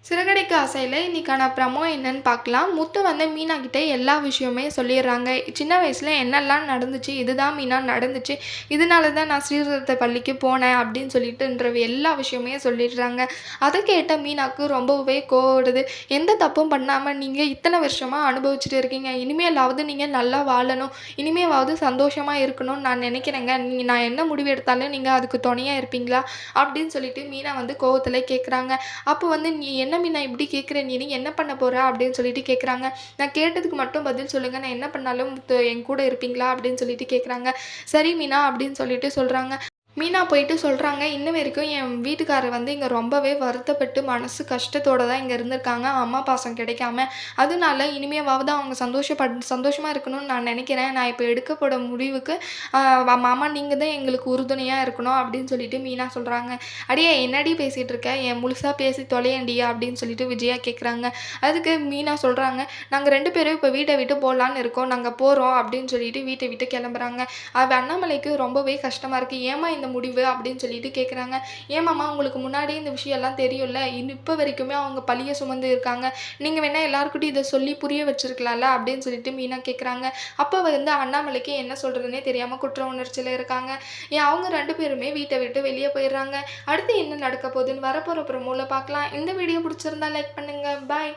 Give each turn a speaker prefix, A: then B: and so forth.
A: சிறகடிக்க ஆசையில இன்னைக்கான ப்ரமோ என்னன்னு பார்க்கலாம். முத்து வந்து மீனா கிட்ட எல்லா விஷயமே சொல்லிடுறாங்க. சின்ன வயசுல என்னெல்லாம் நடந்துச்சு, இதுதான் மீனா நடந்துச்சு. இதனால தான் நான் ஸ்ரீரத்த பள்ளிக்கு போனேன் அப்படின்னு சொல்லிட்டுன்ற எல்லா விஷயமே சொல்லிடுறாங்க. அத கேட்ட மீனாக்கு ரொம்பவே கோவம் வருது. எந்த தப்பும் பண்ணாம நீங்க இத்தன வருஷமா அனுபவிச்சுட்டு இருக்கீங்க. இனிமேலாவது நீங்க நல்லா வாழணும். இனிமேவாவது சந்தோஷமா இருக்கணும்னு நான் நினைக்கிறேங்க. நான் என்ன முடிவு எடுத்தாலும் நீங்க அதுக்கு துணையா இருப்பீங்களா? அப்படின்னு சொல்லிட்டு மீனா வந்து கோவத்துல கேட்குறாங்க. அப்போ வந்து "நீ என்ன மீனா இப்படி கேட்குற? நீ என்ன பண்ண போற?" அப்படின்னு சொல்லிட்டு கேட்குறாங்க. நான் கேட்டதுக்கு மட்டும் பதில் சொல்லுங்க. நான் என்ன பண்ணாலும் என் கூட இருப்பீங்களா? அப்படின்னு சொல்லிட்டு கேட்குறாங்க. "சரி மீனா" அப்படின்னு சொல்லிட்டு சொல்றாங்க. மீனா போயிட்டு சொல்றாங்க, "இன்ன வரைக்கும் என் வீட்டுக்காரர் வந்து இங்க ரொம்பவே வருத்தப்பட்டு, மனசு கஷ்டத்தோட தான் இங்க இருந்திருக்காங்க. அம்மா பாசம் கிடைக்காம. அதனால இனிமேவாவது அவங்க சந்தோஷமா இருக்கணும்னு நான் நெனைக்கிறேன். நான் இப்ப எடுக்க போற முடிவுக்கு மாமா நீங்க தான் எங்களுக்கு உறுதுணையா இருக்கணும்." அப்படின்னு சொல்லிட்டு மீனா சொல்றாங்க. "அடியே என்னடி பேசிட்டு இருக்க? என் முழுசா பேசி தொலையேன்டி" அப்படின்னு சொல்லிட்டு விஜயா கேட்குறாங்க. அதுக்கு மீனா சொல்றாங்க, "நாங்க 2 பேரும் இப்ப வீட்ட விட்டு போலான்னு இருக்கோம். நாங்க போறோம்." அப்படின்னு சொல்லிட்டு வீட்ட விட்டு கெளம்புறாங்க. அண்ணாமலைக்கு ரொம்பவே கஷ்டமா இருக்கு. "ஏம்மா இந்த முடிவு?" அப்படின்னு சொல்லிட்டு கேட்குறாங்க. "ஏன் மாமா உங்களுக்கு முன்னாடியே இந்த விஷயம்லாம் தெரியும்ல. இப்ப வரைக்குமே அவங்க பழிய சுமந்து இருக்காங்க. நீங்க வேணா எல்லார்கிட்டயும் இத சொல்லி புரிய வச்சிருக்கலாம்ல." அப்படின்னு சொல்லிட்டு மீனா கேட்குறாங்க. அப்ப வந்து அண்ணாமலைக்கு என்ன சொல்றதுன்னே தெரியாம குற்ற உணர்ச்சியில இருக்காங்க. அவங்க 2 பேருமே வீட்ட விட்டு வெளிய போயிடுறாங்க. அடுத்து என்ன நடக்க போகுதுன்னு வரப்போற ப்ரோமோல பார்க்கலாம். இந்த வீடியோ பிடிச்சிருந்தா லைக் பண்ணுங்க. பாய்.